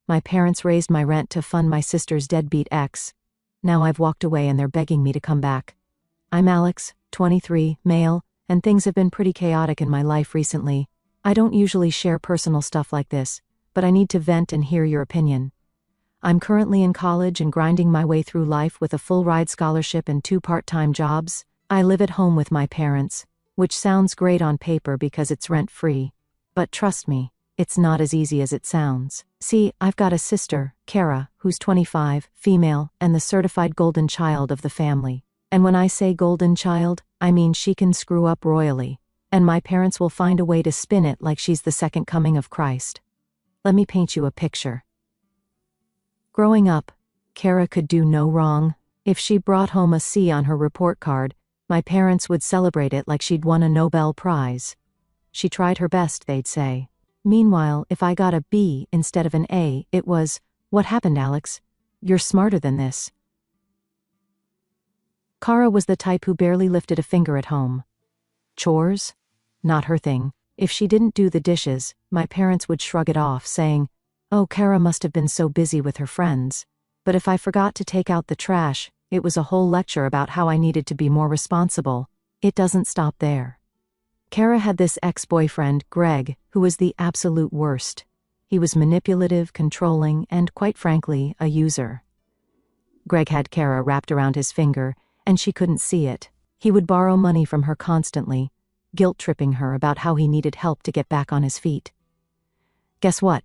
My parents raised my rent to fund my sister's deadbeat ex. Now I've walked away and they're begging me to come back. I'm Alex, 23, male, and things have been pretty chaotic in my life recently. I don't usually share personal stuff like this, but I need to vent and hear your opinion. I'm currently in college and grinding my way through life with a full-ride scholarship and 2 part-time jobs. I live at home with my parents, which sounds great on paper because it's rent-free. But trust me, it's not as easy as it sounds. See, I've got a sister, Kara, who's 25, female, and the certified golden child of the family. And when I say golden child, I mean she can screw up royally, and my parents will find a way to spin it like she's the second coming of Christ. Let me paint you a picture. Growing up, Kara could do no wrong. If she brought home a C on her report card, my parents would celebrate it like she'd won a Nobel Prize. She tried her best, they'd say. Meanwhile, if I got a B instead of an A, it was, "What happened, Alex? You're smarter than this." Kara was the type who barely lifted a finger at home. Chores? Not her thing. If she didn't do the dishes, my parents would shrug it off, saying, "Oh, Kara must have been so busy with her friends." But if I forgot to take out the trash, it was a whole lecture about how I needed to be more responsible. It doesn't stop there. Kara had this ex-boyfriend, Greg, who was the absolute worst. He was manipulative, controlling, and, quite frankly, a user. Greg had Kara wrapped around his finger, and she couldn't see it. He would borrow money from her constantly, guilt-tripping her about how he needed help to get back on his feet. Guess what?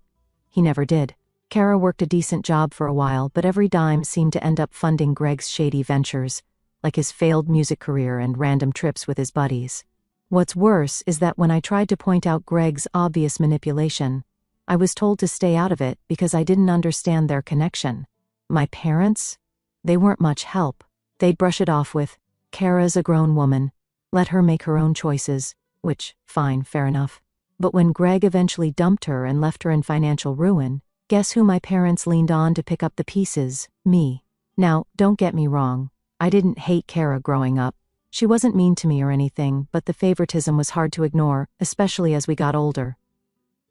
He never did. Kara worked a decent job for a while, but every dime seemed to end up funding Greg's shady ventures, like his failed music career and random trips with his buddies. What's worse is that when I tried to point out Greg's obvious manipulation, I was told to stay out of it because I didn't understand their connection. My parents? They weren't much help. They'd brush it off with, "Kara's a grown woman. Let her make her own choices," which, fine, fair enough. But when Greg eventually dumped her and left her in financial ruin, guess who my parents leaned on to pick up the pieces? Me. Now, don't get me wrong. I didn't hate Kara growing up. She wasn't mean to me or anything, but the favoritism was hard to ignore, especially as we got older.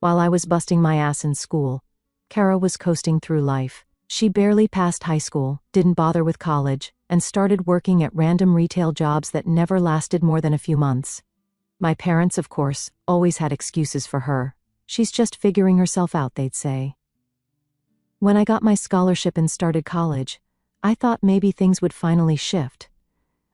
While I was busting my ass in school, Kara was coasting through life. She barely passed high school, didn't bother with college, and started working at random retail jobs that never lasted more than a few months. My parents, of course, always had excuses for her. "She's just figuring herself out," they'd say. When I got my scholarship and started college, I thought maybe things would finally shift.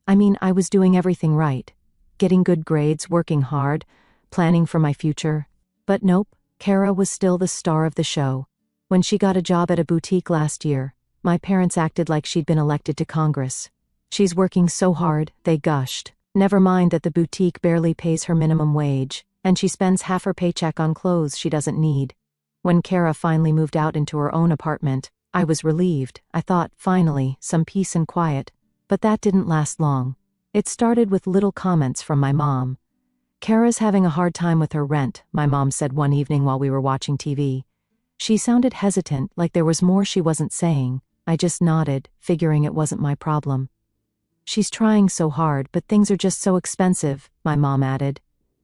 I mean, I was doing everything right. Getting good grades, working hard, planning for my future. But nope, Kara was still the star of the show. When she got a job at a boutique last year, my parents acted like she'd been elected to Congress. "She's working so hard," they gushed. Never mind that the boutique barely pays her minimum wage, and she spends half her paycheck on clothes she doesn't need. When Kara finally moved out into her own apartment, I was relieved. I thought, finally, some peace and quiet. But that didn't last long. It started with little comments from my mom. "Kara's having a hard time with her rent," my mom said one evening while we were watching TV. She sounded hesitant, like there was more she wasn't saying. I just nodded, figuring it wasn't my problem. "She's trying so hard, but things are just so expensive," my mom added.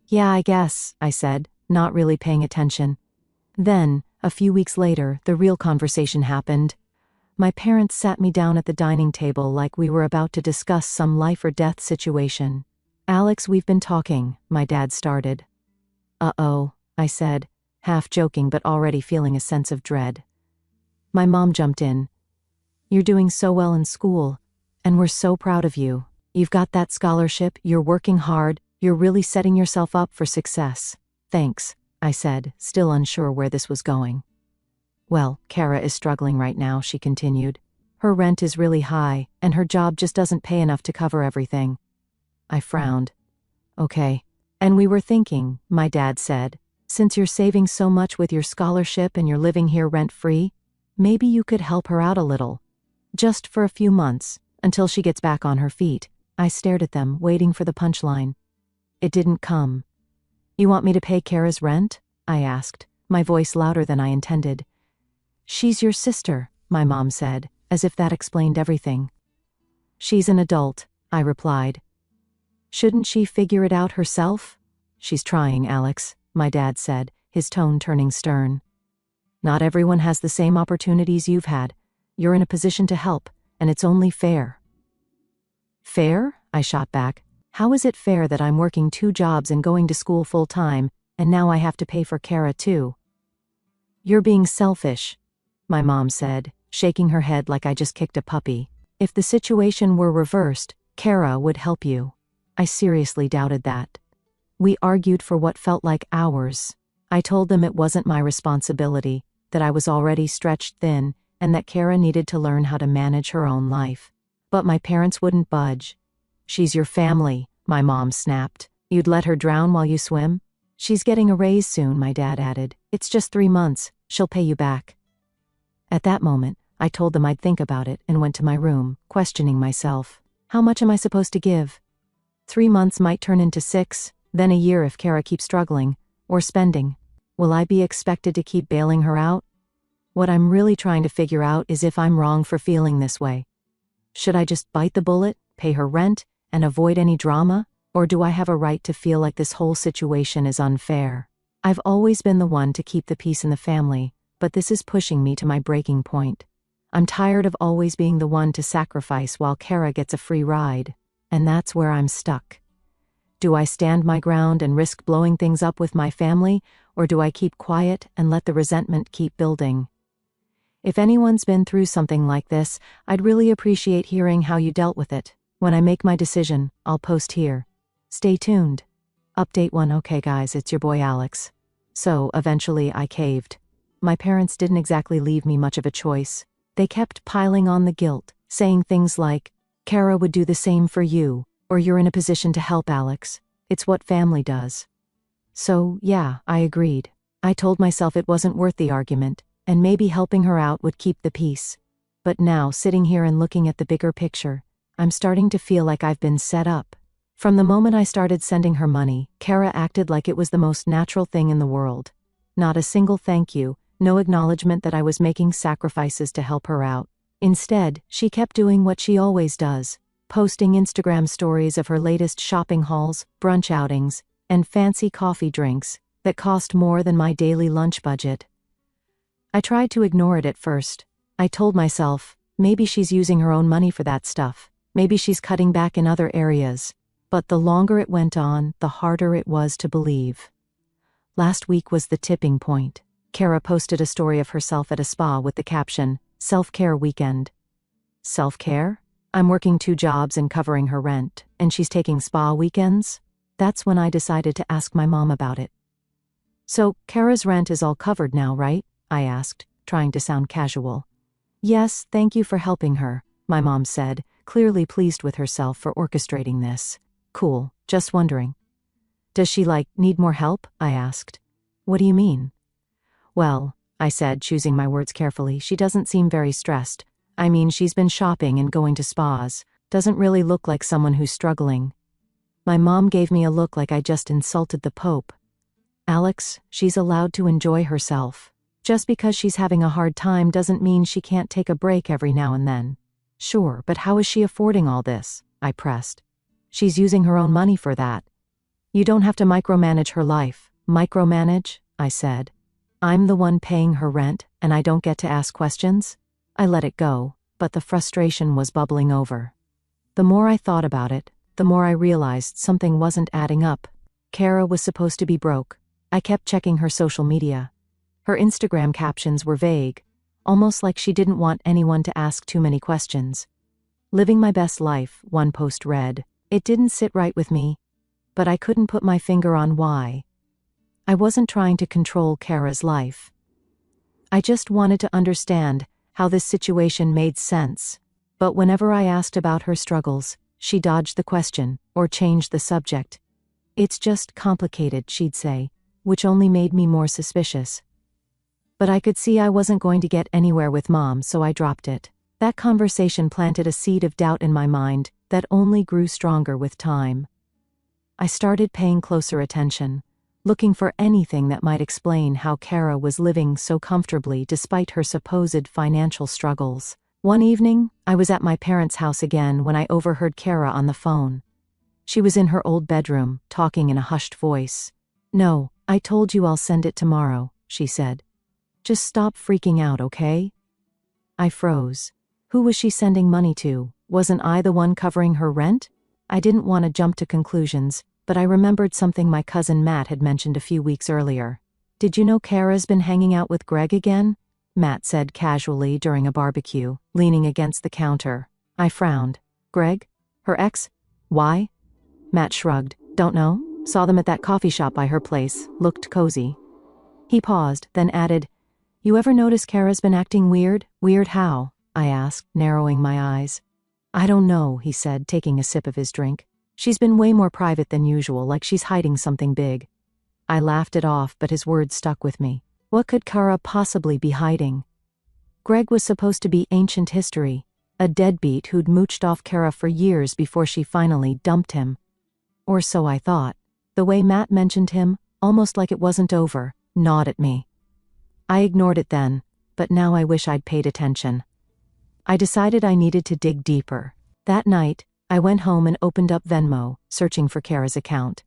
"Yeah, I guess," I said, not really paying attention. Then, a few weeks later, the real conversation happened. My parents sat me down at the dining table like we were about to discuss some life-or-death situation. "Alex, we've been talking," my dad started. "Uh-oh," I said, half joking but already feeling a sense of dread. My mom jumped in. "You're doing so well in school, and we're so proud of you. You've got that scholarship, you're working hard, you're really setting yourself up for success." "Thanks," I said, still unsure where this was going. "Well, Kara is struggling right now," she continued. "Her rent is really high, and her job just doesn't pay enough to cover everything." I frowned. "Okay. And we were thinking," my dad said, "since you're saving so much with your scholarship and you're living here rent-free, maybe you could help her out a little. Just for a few months, until she gets back on her feet." I stared at them, waiting for the punchline. It didn't come. "You want me to pay Kara's rent?" I asked, my voice louder than I intended. "She's your sister," my mom said, as if that explained everything. "She's an adult," I replied. "Shouldn't she figure it out herself?" "She's trying, Alex," my dad said, his tone turning stern. Not everyone has the same opportunities you've had. You're in a position to help, and it's only fair." "Fair?" I shot back. "How is it fair that I'm working 2 jobs and going to school full-time, and now I have to pay for Kara too?" "You're being selfish," my mom said, shaking her head like I just kicked a puppy. "If the situation were reversed, Kara would help you." I seriously doubted that. We argued for what felt like hours. I told them it wasn't my responsibility, that I was already stretched thin, and that Kara needed to learn how to manage her own life. But my parents wouldn't budge. "She's your family," my mom snapped. "You'd let her drown while you swim?" "She's getting a raise soon," my dad added. "It's just 3 months. She'll pay you back." At that moment, I told them I'd think about it and went to my room, questioning myself. How much am I supposed to give? 3 months might turn into 6, then a year if Kara keeps struggling, or spending. Will I be expected to keep bailing her out? What I'm really trying to figure out is if I'm wrong for feeling this way. Should I just bite the bullet, pay her rent, and avoid any drama? Or do I have a right to feel like this whole situation is unfair? I've always been the one to keep the peace in the family, but this is pushing me to my breaking point. I'm tired of always being the one to sacrifice while Kara gets a free ride, and that's where I'm stuck. Do I stand my ground and risk blowing things up with my family, or do I keep quiet and let the resentment keep building? If anyone's been through something like this, I'd really appreciate hearing how you dealt with it. When I make my decision, I'll post here. Stay tuned. Update 1. Okay guys, it's your boy Alex. So, eventually I caved. My parents didn't exactly leave me much of a choice. They kept piling on the guilt, saying things like, "Kara would do the same for you," or "You're in a position to help, Alex. It's what family does." So, yeah, I agreed. I told myself it wasn't worth the argument, and maybe helping her out would keep the peace. But now, sitting here and looking at the bigger picture, I'm starting to feel like I've been set up. From the moment I started sending her money, Kara acted like it was the most natural thing in the world. Not a single thank you, no acknowledgement that I was making sacrifices to help her out. Instead, she kept doing what she always does, posting Instagram stories of her latest shopping hauls, brunch outings, and fancy coffee drinks that cost more than my daily lunch budget. I tried to ignore it at first. I told myself, maybe she's using her own money for that stuff. Maybe she's cutting back in other areas. But the longer it went on, the harder it was to believe. Last week was the tipping point. Kara posted a story of herself at a spa with the caption, "Self-care weekend." Self-care? I'm working 2 jobs and covering her rent, and she's taking spa weekends? That's when I decided to ask my mom about it. "So, Kara's rent is all covered now, right?" I asked, trying to sound casual. "Yes, thank you for helping her," my mom said, clearly pleased with herself for orchestrating this. "Cool, just wondering." "Does she, need more help?" I asked. "What do you mean?" "Well," I said, choosing my words carefully, "she doesn't seem very stressed. I mean, she's been shopping and going to spas. Doesn't really look like someone who's struggling." My mom gave me a look like I just insulted the Pope. "Alex, she's allowed to enjoy herself. Just because she's having a hard time doesn't mean she can't take a break every now and then." "Sure, but how is she affording all this?" I pressed. "She's using her own money for that." "You don't have to micromanage her life." "Micromanage?" I said. "I'm the one paying her rent, and I don't get to ask questions?" I let it go, but the frustration was bubbling over. The more I thought about it, the more I realized something wasn't adding up. Kara was supposed to be broke. I kept checking her social media. Her Instagram captions were vague, almost like she didn't want anyone to ask too many questions. "Living my best life," one post read. It didn't sit right with me, but I couldn't put my finger on why. I wasn't trying to control Kara's life. I just wanted to understand how this situation made sense. But whenever I asked about her struggles, she dodged the question or changed the subject. "It's just complicated," she'd say, which only made me more suspicious. But I could see I wasn't going to get anywhere with Mom, so I dropped it. That conversation planted a seed of doubt in my mind that only grew stronger with time. I started paying closer attention, looking for anything that might explain how Kara was living so comfortably despite her supposed financial struggles. One evening, I was at my parents' house again when I overheard Kara on the phone. She was in her old bedroom, talking in a hushed voice. "No, I told you I'll send it tomorrow," she said. Just stop freaking out, okay? I froze. Who was she sending money to? Wasn't I the one covering her rent? I didn't want to jump to conclusions, but I remembered something my cousin Matt had mentioned a few weeks earlier. Did you know Kara's been hanging out with Greg again? Matt said casually during a barbecue, leaning against the counter. I frowned. Greg? Her ex? Why? Matt shrugged. Don't know. Saw them at that coffee shop by her place. Looked cozy. He paused, then added, You ever notice Kara's been acting weird? Weird how? I asked, narrowing my eyes. I don't know, he said, taking a sip of his drink. She's been way more private than usual, like she's hiding something big. I laughed it off, but his words stuck with me. What could Kara possibly be hiding? Greg was supposed to be ancient history, a deadbeat who'd mooched off Kara for years before she finally dumped him. Or so I thought. The way Matt mentioned him, almost like it wasn't over, gnawed at me. I ignored it then, but now I wish I'd paid attention. I decided I needed to dig deeper. That night, I went home and opened up Venmo, searching for Kara's account.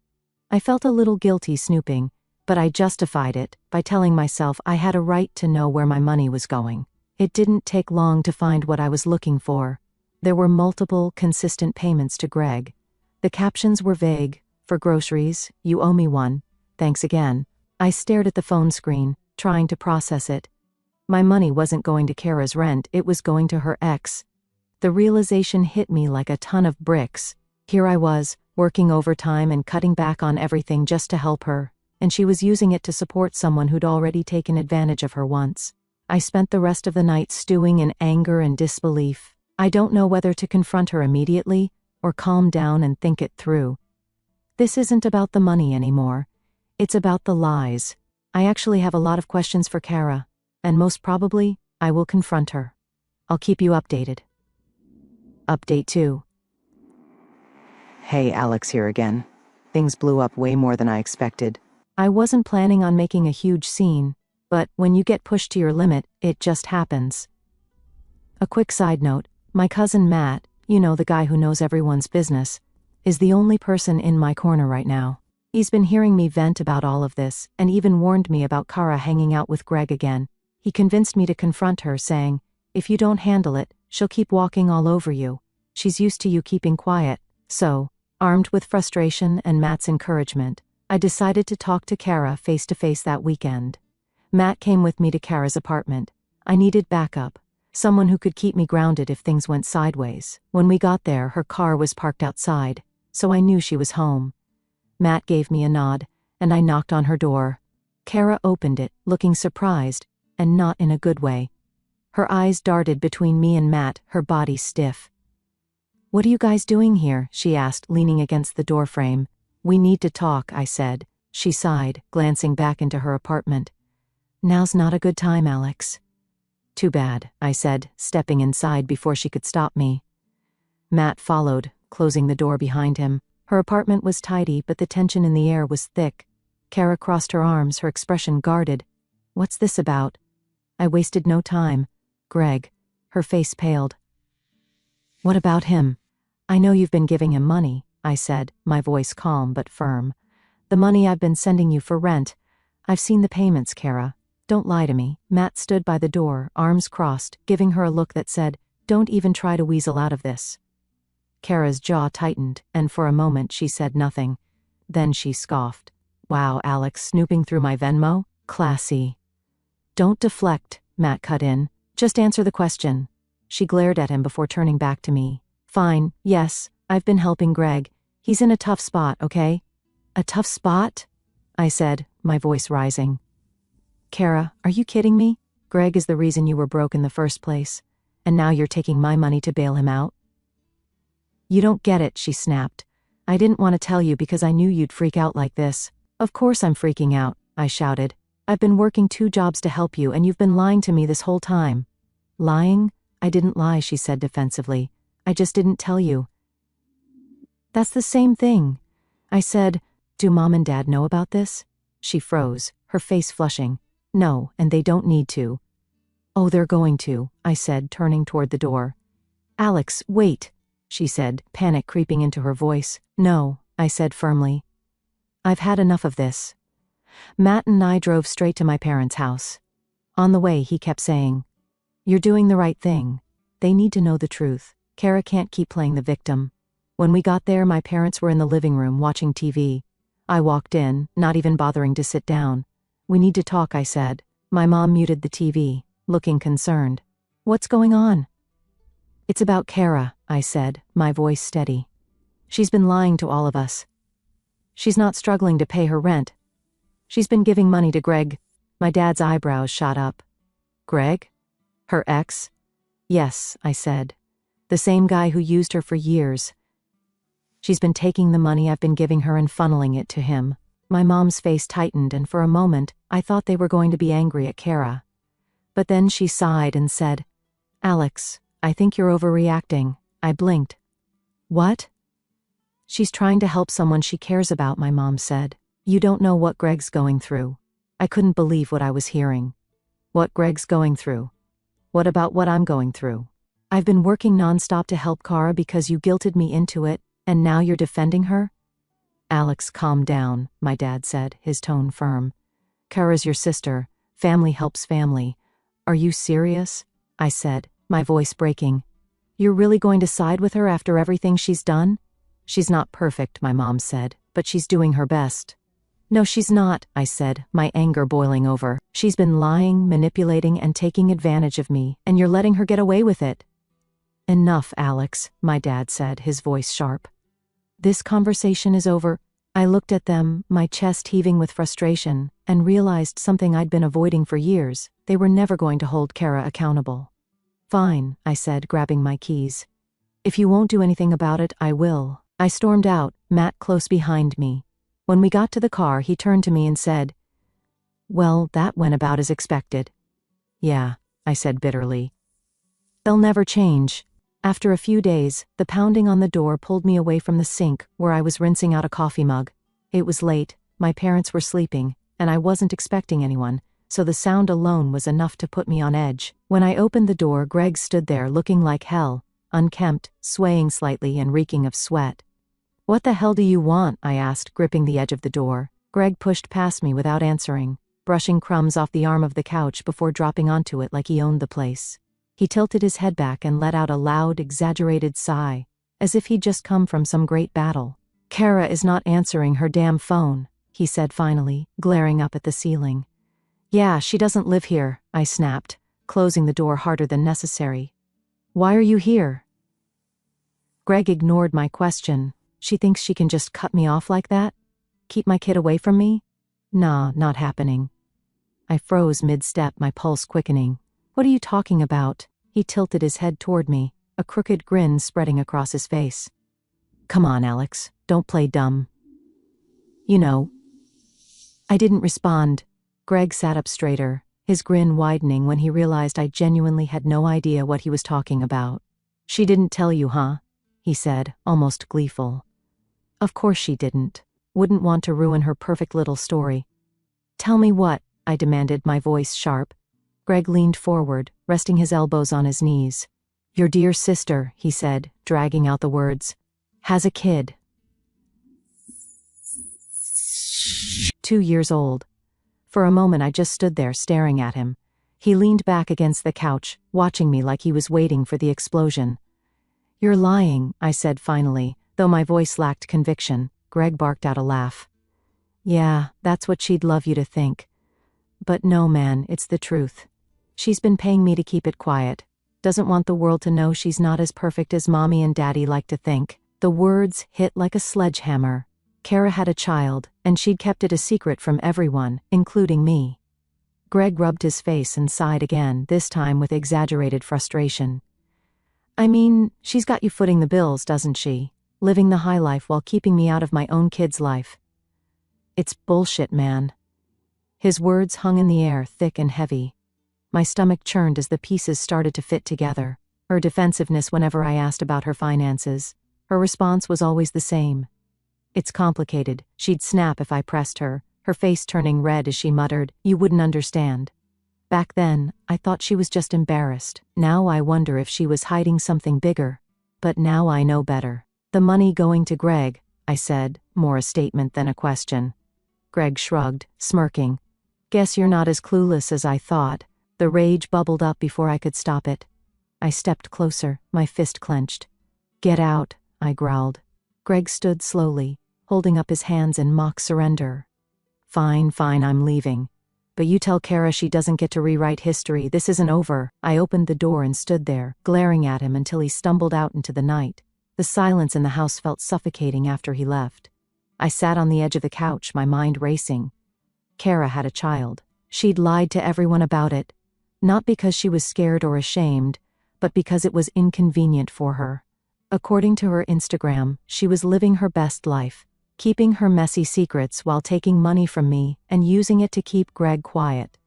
I felt a little guilty snooping, but I justified it by telling myself I had a right to know where my money was going. It didn't take long to find what I was looking for. There were multiple, consistent payments to Greg. The captions were vague. For groceries, you owe me one. Thanks again. I stared at the phone screen, trying to process it. My money wasn't going to Kara's rent, it was going to her ex. The realization hit me like a ton of bricks. Here I was, working overtime and cutting back on everything just to help her, and she was using it to support someone who'd already taken advantage of her once. I spent the rest of the night stewing in anger and disbelief. I don't know whether to confront her immediately, or calm down and think it through. This isn't about the money anymore. It's about the lies. I actually have a lot of questions for Kara, and most probably, I will confront her. I'll keep you updated. Update 2. Hey, Alex here again. Things blew up way more than I expected. I wasn't planning on making a huge scene, but when you get pushed to your limit, it just happens. A quick side note, my cousin Matt, you know, the guy who knows everyone's business, is the only person in my corner right now. He's been hearing me vent about all of this, and even warned me about Kara hanging out with Greg again. He convinced me to confront her, saying, if you don't handle it, she'll keep walking all over you. She's used to you keeping quiet. So, armed with frustration and Matt's encouragement, I decided to talk to Kara face to face that weekend. Matt came with me to Kara's apartment. I needed backup, someone who could keep me grounded if things went sideways. When we got there, her car was parked outside, so I knew she was home. Matt gave me a nod, and I knocked on her door. Kara opened it, looking surprised, and not in a good way. Her eyes darted between me and Matt, her body stiff. What are you guys doing here? She asked, leaning against the doorframe. We need to talk, I said. She sighed, glancing back into her apartment. Now's not a good time, Alex. Too bad, I said, stepping inside before she could stop me. Matt followed, closing the door behind him. Her apartment was tidy, but the tension in the air was thick. Kara crossed her arms, her expression guarded. What's this about? I wasted no time. Greg. Her face paled. What about him? I know you've been giving him money, I said, my voice calm but firm. The money I've been sending you for rent. I've seen the payments, Kara. Don't lie to me. Matt stood by the door, arms crossed, giving her a look that said, don't even try to weasel out of this. Kara's jaw tightened, and for a moment she said nothing. Then she scoffed. Wow, Alex, snooping through my Venmo? Classy. Don't deflect, Matt cut in. Just answer the question. She glared at him before turning back to me. Fine, yes, I've been helping Greg. He's in a tough spot, okay? A tough spot? I said, my voice rising. Kara, are you kidding me? Greg is the reason you were broke in the first place, and now you're taking my money to bail him out? You don't get it, she snapped. I didn't want to tell you because I knew you'd freak out like this. Of course I'm freaking out, I shouted. I've been working 2 jobs to help you and you've been lying to me this whole time. Lying? I didn't lie, she said defensively. I just didn't tell you. That's the same thing. I said, do Mom and Dad know about this? She froze, her face flushing. No, and they don't need to. Oh, they're going to, I said, turning toward the door. Alex, wait, she said, panic creeping into her voice. No, I said firmly. I've had enough of this. Matt and I drove straight to my parents' house. On the way, he kept saying, "You're doing the right thing. They need to know the truth. Kara can't keep playing the victim." When we got there, my parents were in the living room watching TV. I walked in, not even bothering to sit down. "We need to talk," I said. My mom muted the TV, looking concerned. "What's going on?" "It's about Kara," I said, my voice steady. "She's been lying to all of us. She's not struggling to pay her rent. She's been giving money to Greg." My dad's eyebrows shot up. "Greg? Her ex?" "Yes," I said. "The same guy who used her for years. She's been taking the money I've been giving her and funneling it to him." My mom's face tightened, and for a moment, I thought they were going to be angry at Kara. But then she sighed and said, "Alex, I think you're overreacting." I blinked. "What?" "She's trying to help someone she cares about," my mom said. "You don't know what Greg's going through." I couldn't believe what I was hearing. What Greg's going through? What about what I'm going through? "I've been working nonstop to help Kara because you guilted me into it, and now you're defending her?" "Alex, calm down," my dad said, his tone firm. "Kara's your sister. Family helps family. Are you serious?" I said, my voice breaking. "You're really going to side with her after everything she's done?" "She's not perfect," my mom said, "but she's doing her best." "No, she's not," I said, my anger boiling over. "She's been lying, manipulating, and taking advantage of me, and you're letting her get away with it." "Enough, Alex," my dad said, his voice sharp. "This conversation is over." I looked at them, my chest heaving with frustration, and realized something I'd been avoiding for years. They were never going to hold Kara accountable. "Fine," I said, grabbing my keys. "If you won't do anything about it, I will." I stormed out, Matt close behind me. When we got to the car, he turned to me and said, "Well, that went about as expected." "Yeah," I said bitterly. "They'll never change." After a few days, the pounding on the door pulled me away from the sink, where I was rinsing out a coffee mug. It was late, my parents were sleeping, and I wasn't expecting anyone, so the sound alone was enough to put me on edge. When I opened the door, Greg stood there looking like hell, unkempt, swaying slightly and reeking of sweat. "What the hell do you want?" I asked, gripping the edge of the door. Greg pushed past me without answering, brushing crumbs off the arm of the couch before dropping onto it like he owned the place. He tilted his head back and let out a loud, exaggerated sigh, as if he'd just come from some great battle. "Kara is not answering her damn phone," he said finally, glaring up at the ceiling. "Yeah, she doesn't live here," I snapped, closing the door harder than necessary. "Why are you here?" Greg ignored my question. "She thinks she can just cut me off like that? Keep my kid away from me? Nah, not happening." I froze mid-step, my pulse quickening. "What are you talking about?" He tilted his head toward me, a crooked grin spreading across his face. "Come on, Alex, don't play dumb. You know." I didn't respond. Greg sat up straighter, his grin widening when he realized I genuinely had no idea what he was talking about. "She didn't tell you, huh?" he said, almost gleeful. "Of course she didn't. Wouldn't want to ruin her perfect little story." "Tell me what?" I demanded, my voice sharp. Greg leaned forward, resting his elbows on his knees. "Your dear sister," he said, dragging out the words, "has a kid. 2 years old." For a moment I just stood there staring at him. He leaned back against the couch, watching me like he was waiting for the explosion. "You're lying," I said finally, though my voice lacked conviction. Greg barked out a laugh. "Yeah, that's what she'd love you to think. But no, man, it's the truth. She's been paying me to keep it quiet. Doesn't want the world to know she's not as perfect as Mommy and Daddy like to think." The words hit like a sledgehammer. Kara had a child, and she'd kept it a secret from everyone, including me. Greg rubbed his face and sighed again, this time with exaggerated frustration. "I mean, she's got you footing the bills, doesn't she? Living the high life while keeping me out of my own kid's life." "It's bullshit, man." His words hung in the air, thick and heavy. My stomach churned as the pieces started to fit together. Her defensiveness whenever I asked about her finances. Her response was always the same. "It's complicated." She'd snap if I pressed her, her face turning red as she muttered, "You wouldn't understand." Back then, I thought she was just embarrassed. Now I wonder if she was hiding something bigger. But now I know better. "The money going to Greg," I said, more a statement than a question. Greg shrugged, smirking. "Guess you're not as clueless as I thought." The rage bubbled up before I could stop it. I stepped closer, my fist clenched. "Get out," I growled. Greg stood slowly, holding up his hands in mock surrender. Fine, I'm leaving. But you tell Kara she doesn't get to rewrite history. This isn't over." I opened the door and stood there, glaring at him until he stumbled out into the night. The silence in the house felt suffocating after he left. I sat on the edge of the couch, my mind racing. Kara had a child. She'd lied to everyone about it. Not because she was scared or ashamed, but because it was inconvenient for her. According to her Instagram, she was living her best life, keeping her messy secrets while taking money from me and using it to keep Greg quiet.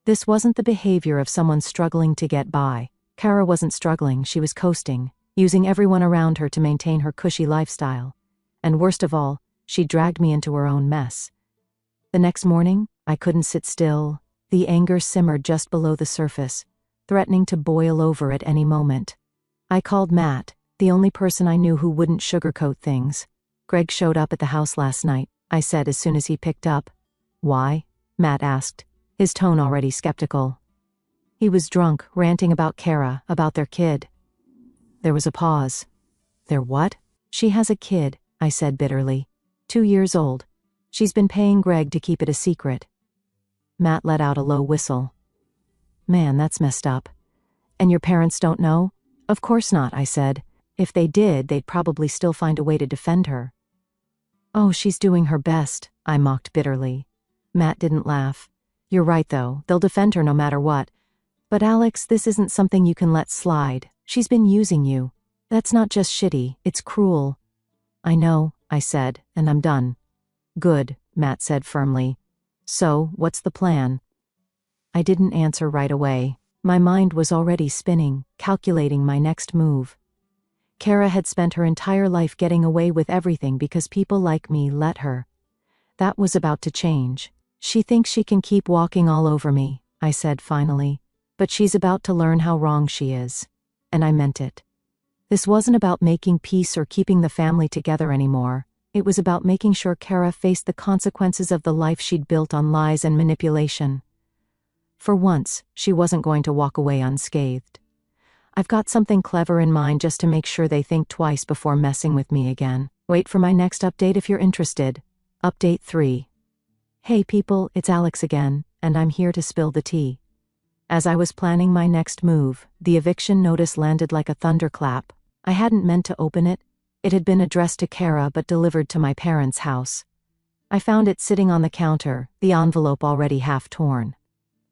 This wasn't the behavior of someone struggling to get by. Kara wasn't struggling, she was coasting, using everyone around her to maintain her cushy lifestyle. And worst of all, she dragged me into her own mess. The next morning, I couldn't sit still. The anger simmered just below the surface, threatening to boil over at any moment. I called Matt, the only person I knew who wouldn't sugarcoat things. "Greg showed up at the house last night," I said as soon as he picked up. "Why?" Matt asked, his tone already skeptical. "He was drunk, ranting about Kara, about their kid." There was a pause. "Their what?" "She has a kid," I said bitterly. 2 years old. She's been paying Greg to keep it a secret." Matt let out a low whistle. "Man, that's messed up. And your parents don't know?" "Of course not," I said. "If they did, they'd probably still find a way to defend her." "Oh, she's doing her best," I mocked bitterly. Matt didn't laugh. "You're right, though. They'll defend her no matter what. But Alex, this isn't something you can let slide. She's been using you. That's not just shitty, it's cruel." "I know," I said, "and I'm done." "Good," Matt said firmly. "So, what's the plan?" I didn't answer right away. My mind was already spinning, calculating my next move. Kara had spent her entire life getting away with everything because people like me let her. That was about to change. "She thinks she can keep walking all over me," I said finally. "But she's about to learn how wrong she is." And I meant it. This wasn't about making peace or keeping the family together anymore. It was about making sure Kara faced the consequences of the life she'd built on lies and manipulation. For once, she wasn't going to walk away unscathed. "I've got something clever in mind just to make sure they think twice before messing with me again. Wait for my next update if you're interested." Update 3. Hey people, it's Alex again, and I'm here to spill the tea. As I was planning my next move, the eviction notice landed like a thunderclap. I hadn't meant to open it. It had been addressed to Kara but delivered to my parents' house. I found it sitting on the counter, the envelope already half torn.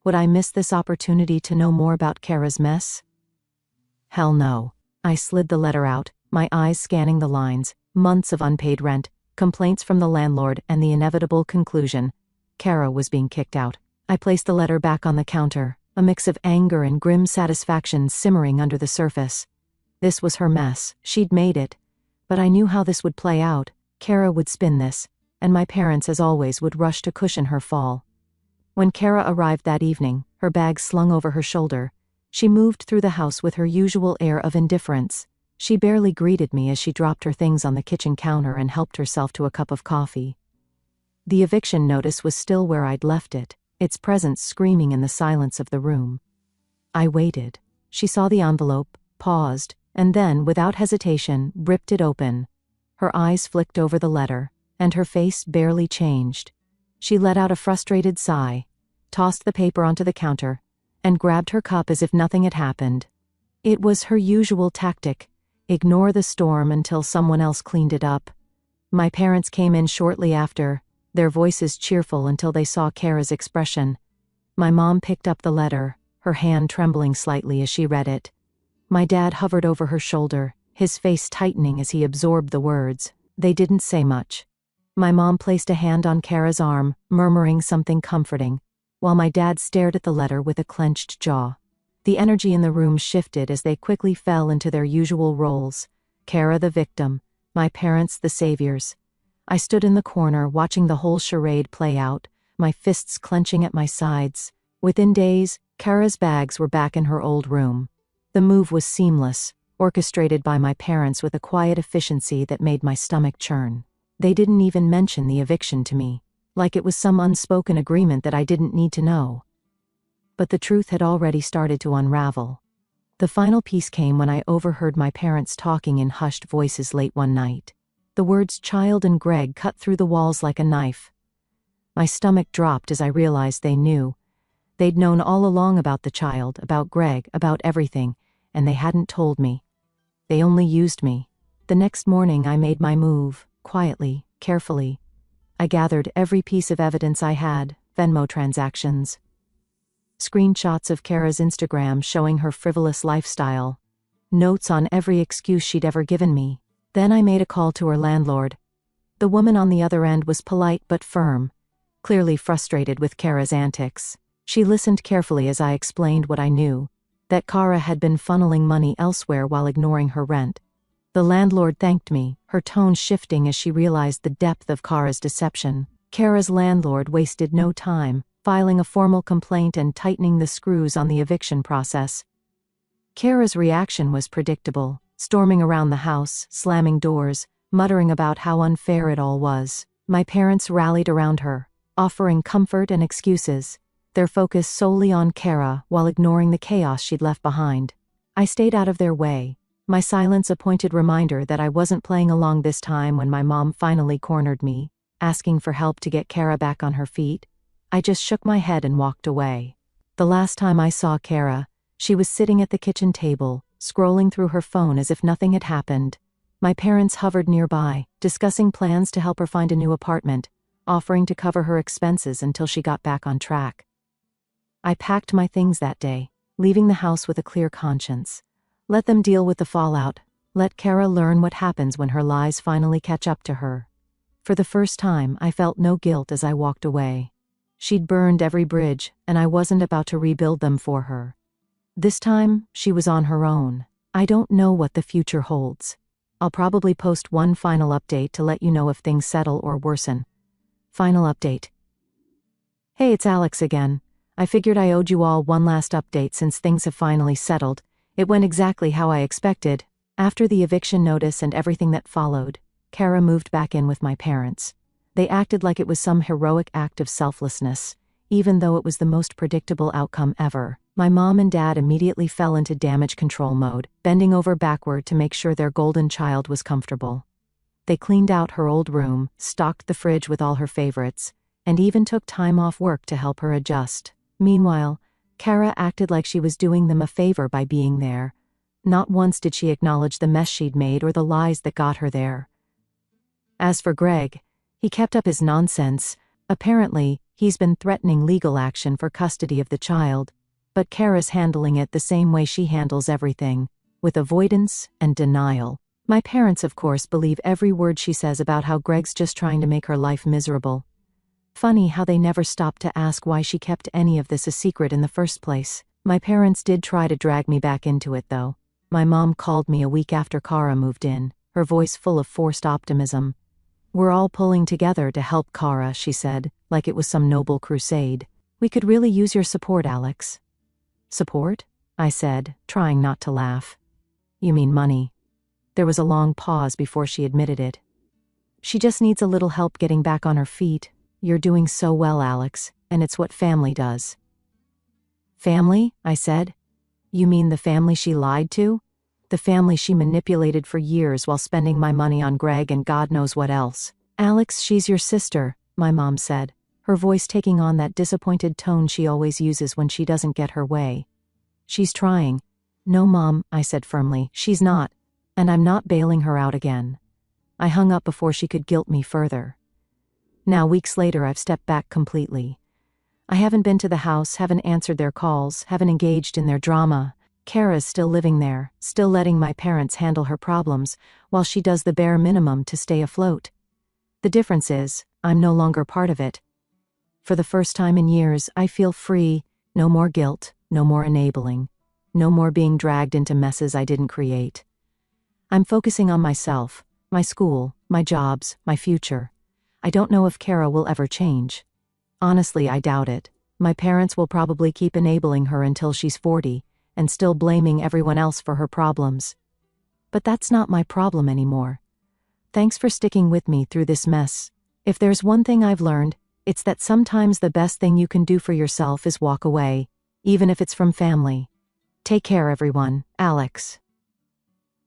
Would I miss this opportunity to know more about Kara's mess? Hell no. I slid the letter out, my eyes scanning the lines, months of unpaid rent, complaints from the landlord, and the inevitable conclusion: Kara was being kicked out. I placed the letter back on the counter, a mix of anger and grim satisfaction simmering under the surface. This was her mess, she'd made it. But I knew how this would play out. Kara would spin this, and my parents, as always, would rush to cushion her fall. When Kara arrived that evening, her bag slung over her shoulder, she moved through the house with her usual air of indifference. She barely greeted me as she dropped her things on the kitchen counter and helped herself to a cup of coffee. The eviction notice was still where I'd left it, its presence screaming in the silence of the room. I waited. She saw the envelope, paused, and then, without hesitation, ripped it open. Her eyes flicked over the letter, and her face barely changed. She let out a frustrated sigh, tossed the paper onto the counter, and grabbed her cup as if nothing had happened. It was her usual tactic: ignore the storm until someone else cleaned it up. My parents came in shortly after, their voices cheerful until they saw Kara's expression. My mom picked up the letter, her hand trembling slightly as she read it. My dad hovered over her shoulder, his face tightening as he absorbed the words. They didn't say much. My mom placed a hand on Kara's arm, murmuring something comforting, while my dad stared at the letter with a clenched jaw. The energy in the room shifted as they quickly fell into their usual roles. Kara the victim, my parents the saviors. I stood in the corner watching the whole charade play out, my fists clenching at my sides. Within days, Kara's bags were back in her old room. The move was seamless, orchestrated by my parents with a quiet efficiency that made my stomach churn. They didn't even mention the eviction to me, like it was some unspoken agreement that I didn't need to know. But the truth had already started to unravel. The final piece came when I overheard my parents talking in hushed voices late one night. The words child and Greg cut through the walls like a knife. My stomach dropped as I realized they knew. They'd known all along about the child, about Greg, about everything, and they hadn't told me. They only used me. The next morning I made my move, quietly, carefully. I gathered every piece of evidence I had, Venmo transactions, screenshots of Kara's Instagram showing her frivolous lifestyle, notes on every excuse she'd ever given me. Then I made a call to her landlord. The woman on the other end was polite but firm, clearly frustrated with Kara's antics. She listened carefully as I explained what I knew, that Kara had been funneling money elsewhere while ignoring her rent. The landlord thanked me, her tone shifting as she realized the depth of Kara's deception. Kara's landlord wasted no time, filing a formal complaint and tightening the screws on the eviction process. Kara's reaction was predictable, storming around the house, slamming doors, muttering about how unfair it all was. My parents rallied around her, offering comfort and excuses, their focus solely on Kara while ignoring the chaos she'd left behind. I stayed out of their way, my silence a pointed reminder that I wasn't playing along this time. When my mom finally cornered me, asking for help to get Kara back on her feet, I just shook my head and walked away. The last time I saw Kara, she was sitting at the kitchen table, scrolling through her phone as if nothing had happened. My parents hovered nearby, discussing plans to help her find a new apartment, offering to cover her expenses until she got back on track. I packed my things that day, leaving the house with a clear conscience. Let them deal with the fallout. Let Kara learn what happens when her lies finally catch up to her. For the first time, I felt no guilt as I walked away. She'd burned every bridge, and I wasn't about to rebuild them for her. This time, she was on her own. I don't know what the future holds. I'll probably post one final update to let you know if things settle or worsen. Final update. Hey, it's Alex again. I figured I owed you all one last update since things have finally settled. It went exactly how I expected. After the eviction notice and everything that followed, Kara moved back in with my parents. They acted like it was some heroic act of selflessness, even though it was the most predictable outcome ever. My mom and dad immediately fell into damage control mode, bending over backward to make sure their golden child was comfortable. They cleaned out her old room, stocked the fridge with all her favorites, and even took time off work to help her adjust. Meanwhile, Kara acted like she was doing them a favor by being there. Not once did she acknowledge the mess she'd made or the lies that got her there. As for Greg, he kept up his nonsense. Apparently, he's been threatening legal action for custody of the child, but Kara's handling it the same way she handles everything, with avoidance and denial. My parents, of course, believe every word she says about how Greg's just trying to make her life miserable. Funny how they never stopped to ask why she kept any of this a secret in the first place. My parents did try to drag me back into it, though. My mom called me a week after Kara moved in, her voice full of forced optimism. "We're all pulling together to help Kara," she said, like it was some noble crusade. "We could really use your support, Alex." "Support?" I said, trying not to laugh. "You mean money?" There was a long pause before she admitted it. "She just needs a little help getting back on her feet. You're doing so well, Alex, and it's what family does." "Family?" I said. "You mean the family she lied to? The family she manipulated for years while spending my money on Greg and God knows what else?" "Alex, she's your sister," my mom said, her voice taking on that disappointed tone she always uses when she doesn't get her way. "She's trying." "No, Mom," I said firmly, "she's not. And I'm not bailing her out again." I hung up before she could guilt me further. Now, weeks later, I've stepped back completely. I haven't been to the house, haven't answered their calls, haven't engaged in their drama. Kara's still living there, still letting my parents handle her problems, while she does the bare minimum to stay afloat. The difference is, I'm no longer part of it. For the first time in years, I feel free. No more guilt, no more enabling, no more being dragged into messes I didn't create. I'm focusing on myself, my school, my jobs, my future. I don't know if Kara will ever change. Honestly, I doubt it. My parents will probably keep enabling her until she's 40, and still blaming everyone else for her problems. But that's not my problem anymore. Thanks for sticking with me through this mess. If there's one thing I've learned, it's that sometimes the best thing you can do for yourself is walk away, even if it's from family. Take care, everyone. Alex.